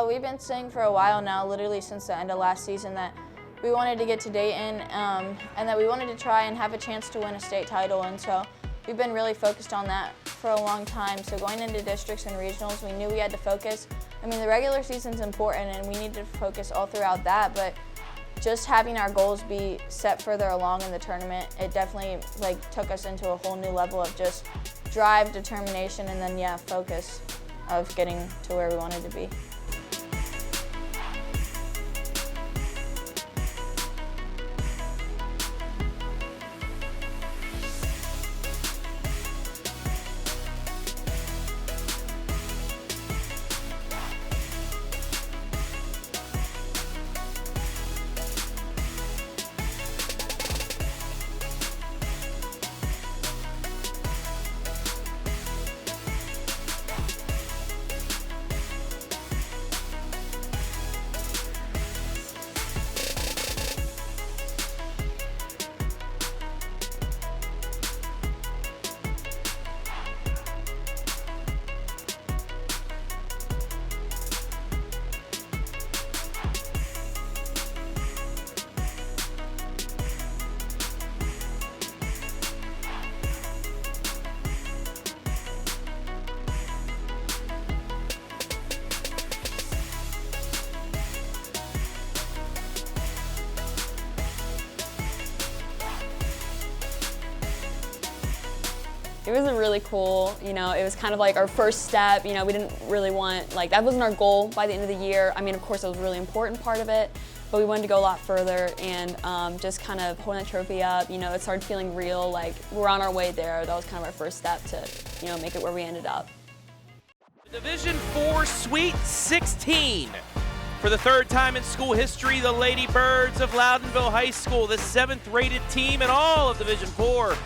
So we've been saying for a while now, literally since the end of last season, that we wanted to get to Dayton and that we wanted to try and have a chance to win a state title. And so we've been really focused on that for a long time. So going into districts and regionals, we knew we had to focus. I mean, the regular season's important and we need to focus all throughout that, but just having our goals be set further along in the tournament, it definitely took us into a whole new level of just drive, determination, and then focus of getting to where we wanted to be. It was really cool, it was kind of like our first step, we didn't really want, that wasn't our goal by the end of the year. I mean, of course, it was a really important part of it, but we wanted to go a lot further and just kind of holding the trophy up, it started feeling real, like we're on our way there. That was kind of our first step to, make it where we ended up. Division IV Sweet 16. For the third time in school history, the Lady Birds of Loudonville High School, the 7th rated team in all of Division IV,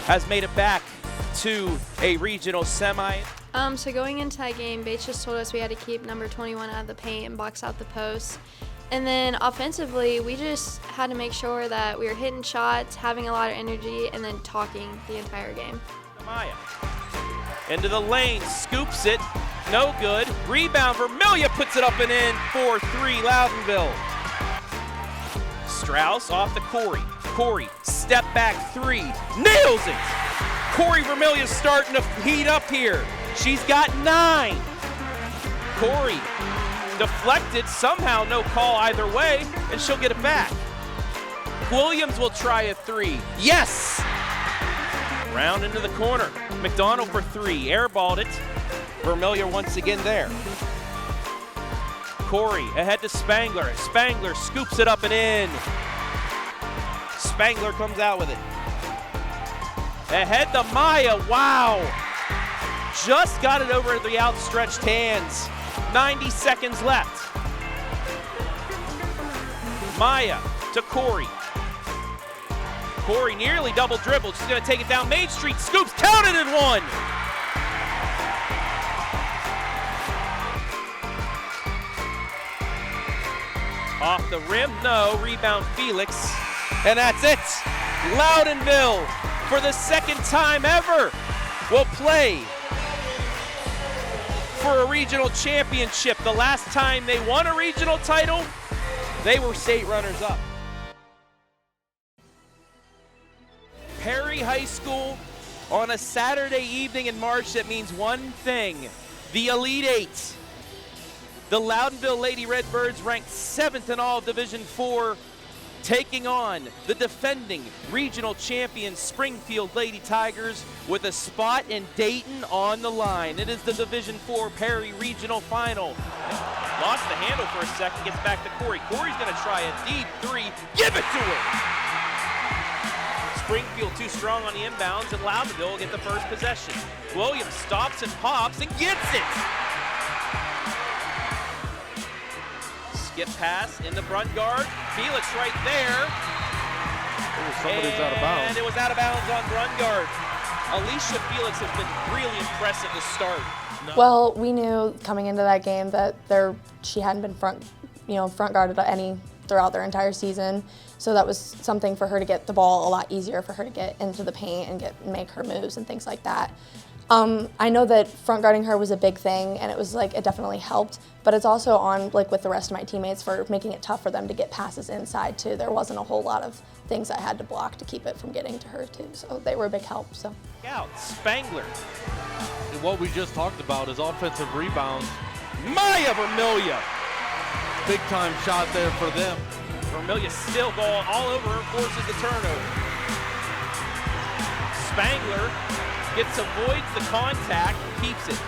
has made it back to a regional semi. So going into that game, Bates just told us we had to keep number 21 out of the paint and box out the post. And then offensively, we just had to make sure that we were hitting shots, having a lot of energy, and then talking the entire game. Maya into the lane, scoops it, no good. Rebound, Vermilia puts it up and in, 4-3 Loudonville. Strauss off to Corey. Corey, step back three, nails it! Corey Vermilia's starting to heat up here. She's got 9. Corey deflected, somehow no call either way, and she'll get it back. Williams will try a 3. Yes! Round into the corner. McDonald for 3, airballed it. Vermilia once again there. Corey ahead to Spangler. Spangler scoops it up and in. Spangler comes out with it. Ahead to Maya, wow! Just got it over the outstretched hands. 90 seconds left. Maya to Corey. Corey nearly double dribbled. She's gonna take it down Main Street, scoops, counted and one! Off the rim, no, rebound Felix. And that's it, Loudonville, for the second time ever, will play for a regional championship. The last time they won a regional title, they were state runners-up. Perry High School on a Saturday evening in March, that means one thing, the Elite Eight. The Loudonville Lady Redbirds ranked 7th in all of Division IV, taking on the defending regional champion Springfield Lady Tigers with a spot in Dayton on the line. It is the Division IV Perry Regional Final. Lost the handle for a second, gets back to Corey. Corey's gonna try a deep 3, give it to her! Springfield too strong on the inbounds, and Loudonville will get the first possession. Williams stops and pops and gets it! Skip pass in the front guard. Felix right there. Somebody's out of bounds. And it was out of bounds on front guard. Alicia Felix has been really impressive to start. No. Well, we knew coming into that game that she hadn't been front guarded any throughout their entire season. So that was something for her to get the ball a lot easier for her to get into the paint and make her moves and things like that. I know that front guarding her was a big thing, and it was like it definitely helped. But it's also on like with the rest of my teammates for making it tough for them to get passes inside too. There wasn't a whole lot of things I had to block to keep it from getting to her too. So they were a big help. So. Out, Spangler. And what we just talked about is offensive rebounds. Maya Vermilia. Big time shot there for them. Vermilia still going all over her, forces the turnover. Spangler avoids the contact, keeps it.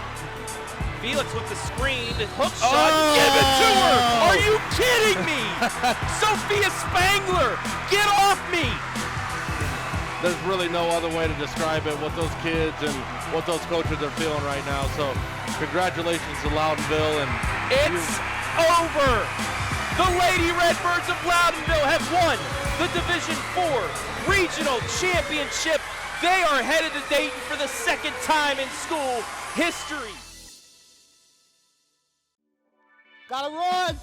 Felix with the screen, hook shot, give it to her! Are you kidding me? Sophia Spangler, get off me! There's really no other way to describe it, what those kids and what those coaches are feeling right now. So congratulations to Loudonville. And it's over! The Lady Redbirds of Loudonville have won the Division IV Regional Championship. They are headed to Dayton for the second time in school history. Gotta run!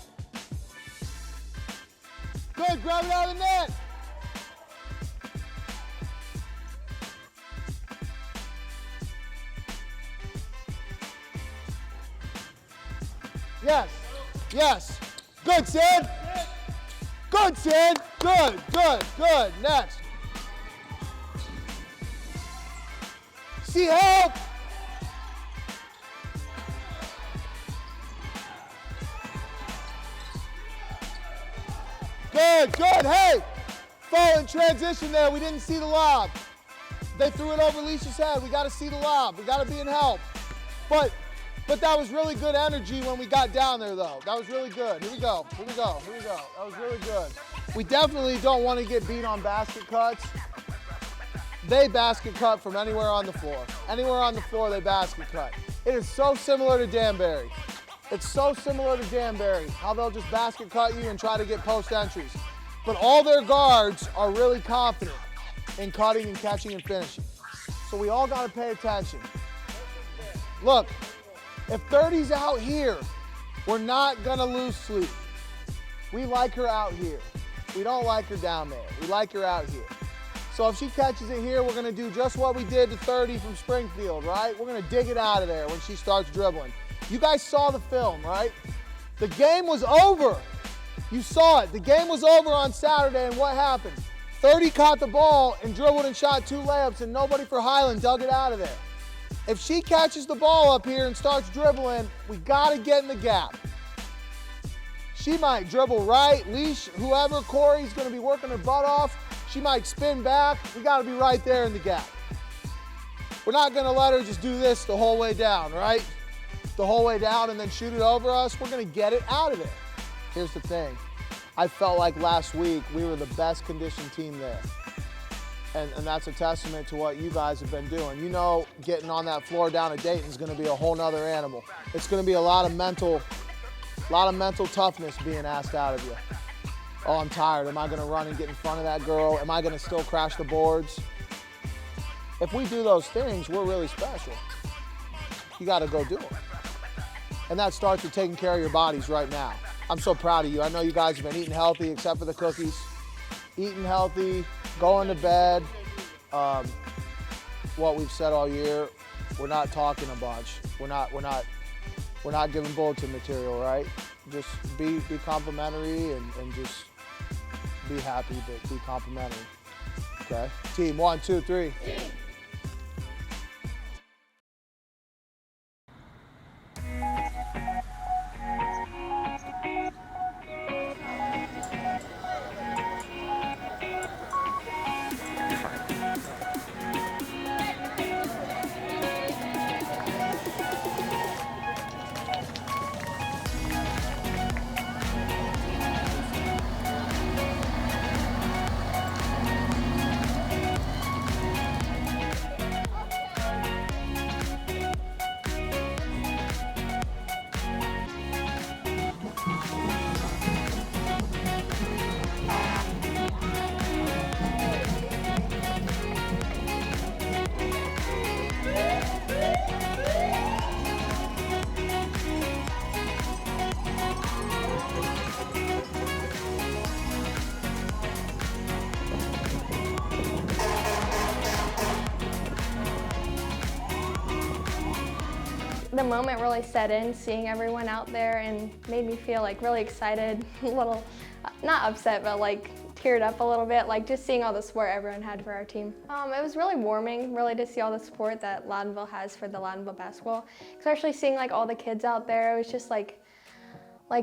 Good, grab it out of the net! Yes, yes. Good, Sid! Good, Sid! Good, good, good. Next. See help! Good, good. Hey! Fall in transition there. We didn't see the lob. They threw it over Leisha's head. We got to see the lob. We got to be in help. But that was really good energy when we got down there, though. That was really good. Here we go. Here we go. Here we go. That was really good. We definitely don't want to get beat on basket cuts. They basket cut from anywhere on the floor. Anywhere on the floor, they basket cut. It is so similar to Danbury. It's so similar to Danbury, how they'll just basket cut you and try to get post entries. But all their guards are really confident in cutting and catching and finishing. So we all got to pay attention. Look, if 30's out here, we're not going to lose sleep. We like her out here. We don't like her down there. We like her out here. So if she catches it here, we're going to do just what we did to 30 from Springfield, right? We're going to dig it out of there when she starts dribbling. You guys saw the film, right? The game was over. You saw it. The game was over on Saturday, and what happened? 30 caught the ball and dribbled and shot 2 layups, and nobody for Highland dug it out of there. If she catches the ball up here and starts dribbling, we got to get in the gap. She might dribble right, Leash, whoever, Corey's going to be working her butt off. She might spin back. We got to be right there in the gap. We're not going to let her just do this the whole way down, right? The whole way down and then shoot it over us. We're going to get it out of there. Here's the thing. I felt like last week we were the best conditioned team there. And that's a testament to what you guys have been doing. You know, getting on that floor down at Dayton is going to be a whole nother animal. It's going to be a lot of mental toughness being asked out of you. Oh, I'm tired. Am I going to run and get in front of that girl? Am I going to still crash the boards? If we do those things, we're really special. You got to go do it. And that starts with taking care of your bodies right now. I'm so proud of you. I know you guys have been eating healthy except for the cookies. Eating healthy, going to bed. What we've said all year, we're not talking a bunch. We're not giving bulletin material, right? Just be complimentary and just be happy, but be complimentary. Okay? Team, 1, 2, 3. the moment really set in, seeing everyone out there, and made me feel like really excited, a little, not upset, but like teared up a little bit, like just seeing all the support everyone had for our team. It was really warming, really, to see all the support that Loudonville has for the Loudonville basketball, especially seeing like all the kids out there. It was just like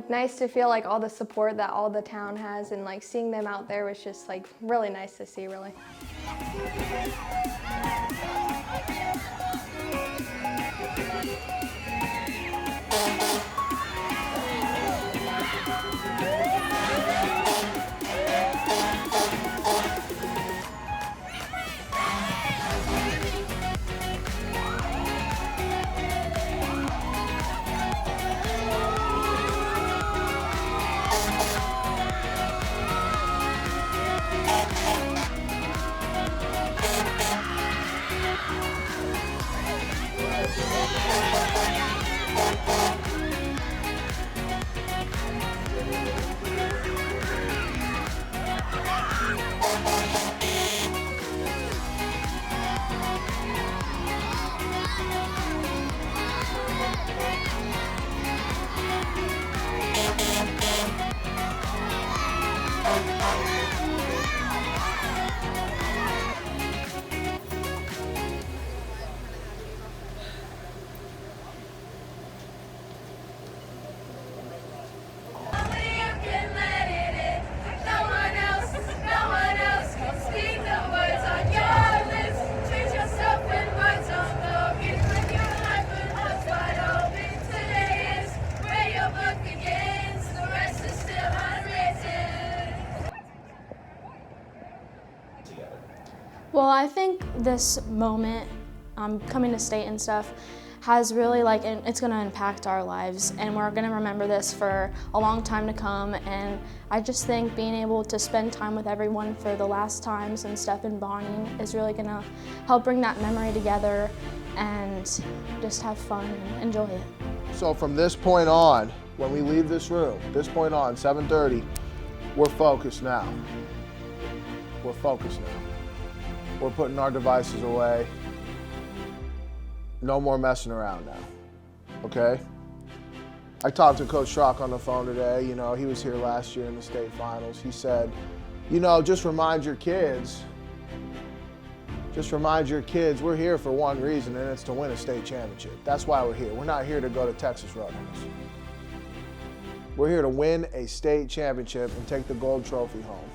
nice to feel like all the support that all the town has, and like seeing them out there was just like really nice to see, really. Well, I think this moment, coming to state and stuff, has really it's going to impact our lives, and we're going to remember this for a long time to come. And I just think being able to spend time with everyone for the last times and stuff in bonding is really going to help bring that memory together and just have fun and enjoy it. So from this point on, when we leave this room, this point on, 7:30, we're focused now. We're focused now. We're putting our devices away. No more messing around now, okay? I talked to Coach Truax on the phone today. You know, he was here last year in the state finals. He said, you know, just remind your kids, we're here for one reason, and it's to win a state championship. That's why we're here. We're not here to go to Texas Roadhouse. We're here to win a state championship and take the gold trophy home.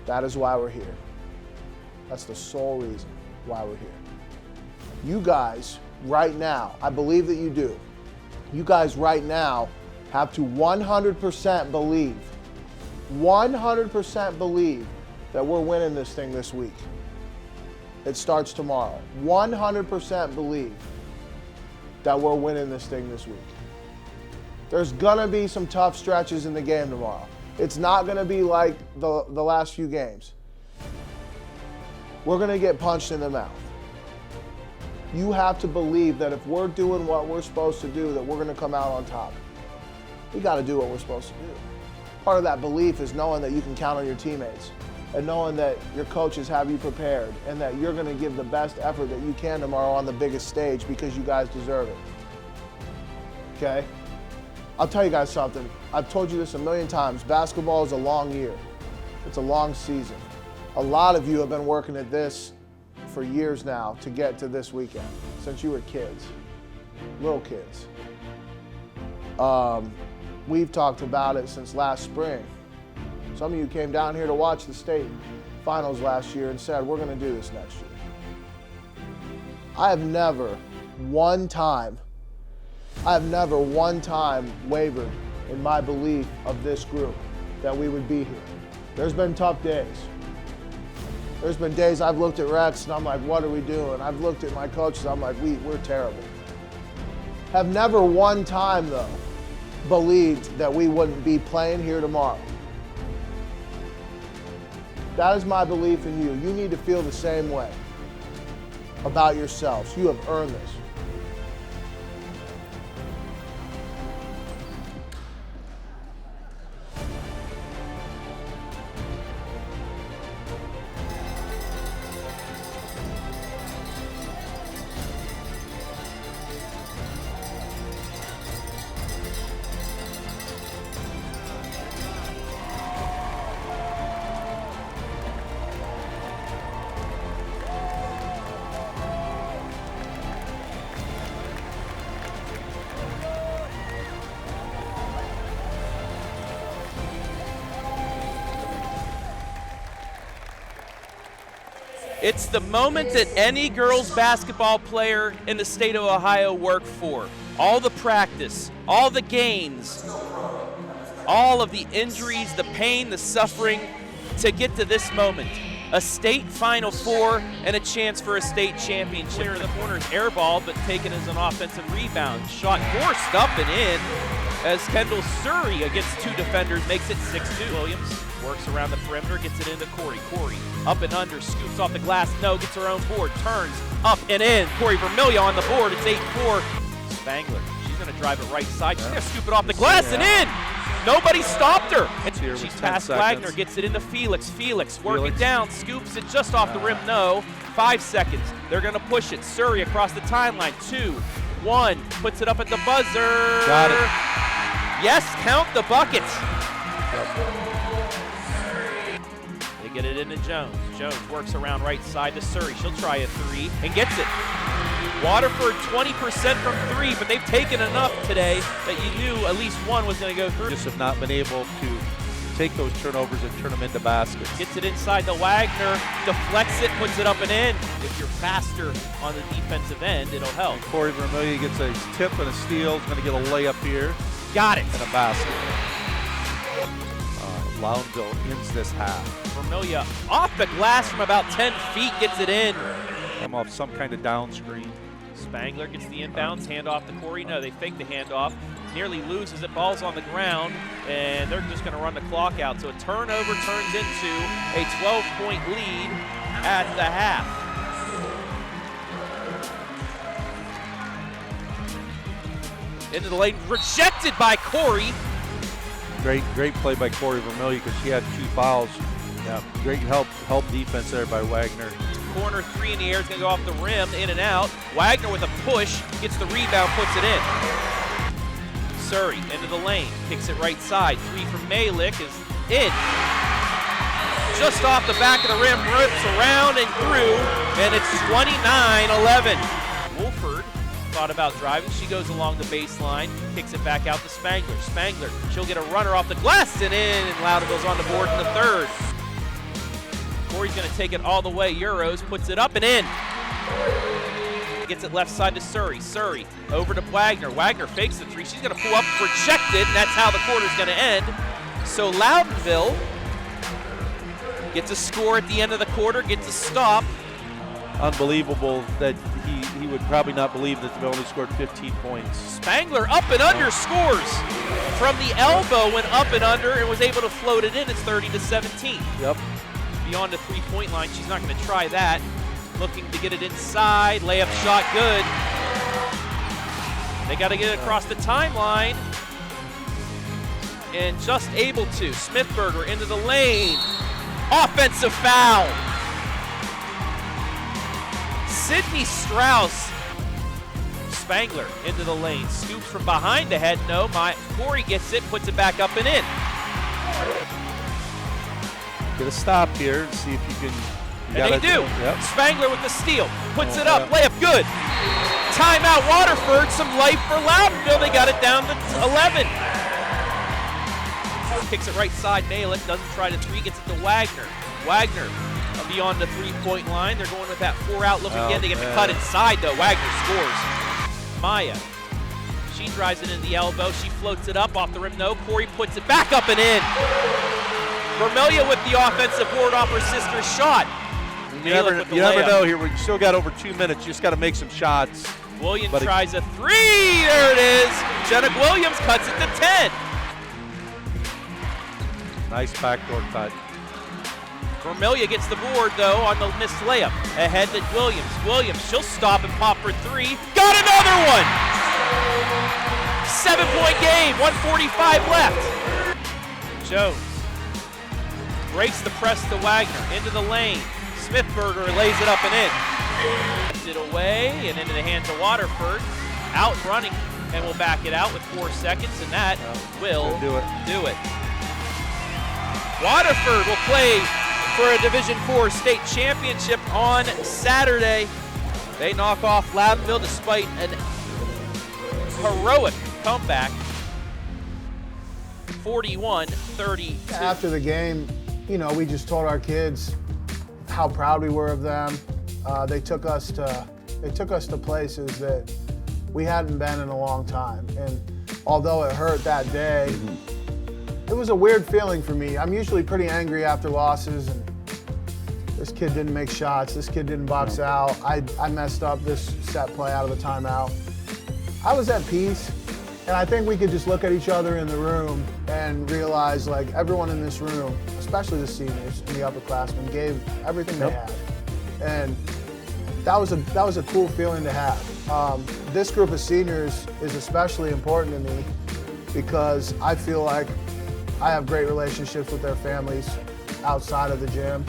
That is why we're here. That's the sole reason why we're here. You guys, right now, I believe that you do, you guys right now have to 100% believe, 100% believe that we're winning this thing this week. It starts tomorrow. 100% believe that we're winning this thing this week. There's gonna be some tough stretches in the game tomorrow. It's not gonna be like the last few games. We're gonna get punched in the mouth. You have to believe that if we're doing what we're supposed to do, that we're gonna come out on top. We gotta do what we're supposed to do. Part of that belief is knowing that you can count on your teammates and knowing that your coaches have you prepared and that you're gonna give the best effort that you can tomorrow on the biggest stage because you guys deserve it, okay? I'll tell you guys something. I've told you this a million times. Basketball is a long year. It's a long season. A lot of you have been working at this for years now to get to this weekend, since you were kids, little kids. We've talked about it since last spring. Some of you came down here to watch the state finals last year and said, we're gonna do this next year. I have never one time wavered in my belief of this group that we would be here. There's been tough days. There's been days I've looked at Rex and I'm like, what are we doing? I've looked at my coaches, I'm like, we're terrible. Have never one time, though, believed that we wouldn't be playing here tomorrow. That is my belief in you. You need to feel the same way about yourselves. You have earned this. It's the moment that any girls basketball player in the state of Ohio worked for. All the practice, all the games, all of the injuries, the pain, the suffering to get to this moment. A state Final Four and a chance for a state championship. Clear in the corner is air ball, but taken as an offensive rebound. Shot forced up and in as Kendall Surrey against two defenders makes it 6-2. Williams works around the perimeter, gets it into Corey. Corey up and under, scoops off the glass, no, gets her own board, turns up and in. Corey Vermillion on the board, it's 8-4. Spangler, she's gonna drive it right side. She's gonna scoop it off the glass and in. Nobody stopped her. And she's past Wagner, gets it into Felix. Felix working down, scoops it just off the rim, no. 5 seconds, they're gonna push it. Surrey across the timeline, 2, 1, puts it up at the buzzer. Got it. Yes, count the bucket. They get it into Jones. Jones works around right side to Surrey. She'll try a 3 and gets it. Waterford 20% from 3, but they've taken enough today that you knew at least one was going to go through. Just have not been able to take those turnovers and turn them into baskets. Gets it inside to Wagner, deflects it, puts it up and in. If you're faster on the defensive end, it'll help. And Corey Vermillion gets a tip and a steal. He's going to get a layup here. Got it. And a basket. Loudonville ends this half. Vermillion off the glass from about 10 feet, gets it in. Come off some kind of down screen. Spangler gets the inbounds, handoff to Corey. No, they fake the handoff. Nearly loses it, ball's on the ground, and they're just going to run the clock out. So a turnover turns into a 12-point lead at the half. Into the lane, rejected by Corey. Great play by Corey Vermillion because she had 2 fouls. Yeah, great help defense there by Wagner. Corner 3 in the air, is going to go off the rim, in and out. Wagner with a push, gets the rebound, puts it in. Surrey into the lane, kicks it right side. 3 from Malik is in. Just off the back of the rim, rips around and through, and it's 29-11. Wolford thought about driving. She goes along the baseline, kicks it back out to Spangler. Spangler, she'll get a runner off the glass and in, and Loudonville's on the board in the third. Corey's going to take it all the way. Euros puts it up and in. Gets it left side to Surrey. Surrey over to Wagner. Wagner fakes the 3. She's going to pull up, rejected, and that's how the quarter's going to end. So Loudonville gets a score at the end of the quarter, gets a stop. Unbelievable that he would probably not believe that they've only scored 15 points. Spangler up and under scores. From the elbow went up and under and was able to float it in. It's 30-17. Yep. Beyond the 3-point line, she's not going to try that. Looking to get it inside, layup shot good. They got to get it across the timeline. And just able to. Smithberger into the lane. Offensive foul. Sydney Strauss. Spangler into the lane. Scoops from behind the head. No, Corey gets it, puts it back up and in. Get a stop here and see if you can. And they do. Yep. Spangler with the steal. Puts it up. Layup good. Timeout Waterford. Some life for Loudonville. They got it down to 11. Kicks it right side. Malik doesn't try to 3. Gets it to Wagner. Wagner beyond the 3-point line. They're going with that 4-out look again. They get the cut inside though. Wagner scores. Maya. She drives it in the elbow. She floats it up off the rim. No. Corey puts it back up and in. Vermillion with the offensive board off her sister's shot. You never know here. We still got over 2 minutes. You just got to make some shots. Williams tries a 3. There it is. Jenna Williams cuts it to 10. Nice backdoor cut. Vermillion gets the board, though, on the missed layup. Ahead to Williams. Williams, she'll stop and pop for 3. Got another one! 7-point game, 1:45 left. Jones breaks the press to Wagner, into the lane. Smithberger lays it up and in. Gets it away and into the hands of Waterford. Out running, and we'll back it out with 4 seconds, and that will do it. Waterford will play for a Division IV state championship on Saturday. They knock off Loudonville despite an heroic comeback, 41-32. After the game, we just told our kids how proud we were of them. They took us to places that we hadn't been in a long time. And although it hurt that day, it was a weird feeling for me. I'm usually pretty angry after losses, and this kid didn't make shots, this kid didn't box out, I messed up this set play out of the timeout. I was at peace, and I think we could just look at each other in the room and realize, like, everyone in this room, especially the seniors and the upperclassmen, gave everything they had. And that was a cool feeling to have. This group of seniors is especially important to me because I feel like I have great relationships with their families outside of the gym.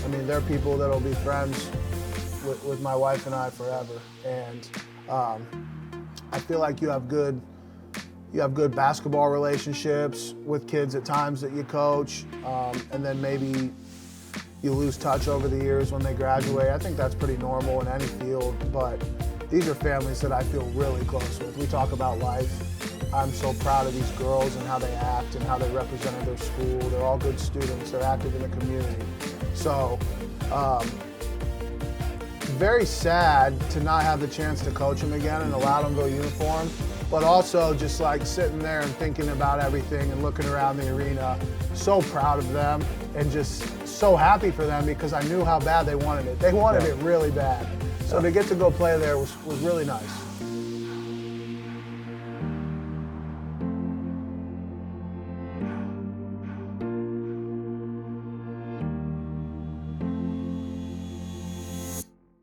I mean, they're people that'll be friends with my wife and I forever. And I feel like you have good basketball relationships with kids at times that you coach, and then maybe you lose touch over the years when they graduate. I think that's pretty normal in any field, but these are families that I feel really close with. We talk about life. I'm so proud of these girls and how they act and how they represented their school. They're all good students. They're active in the community. So, very sad to not have the chance to coach them again in a Loudonville uniform, but also just like sitting there and thinking about everything and looking around the arena. So proud of them and just so happy for them because I knew how bad they wanted it. They wanted it really bad. So to get to go play there was really nice.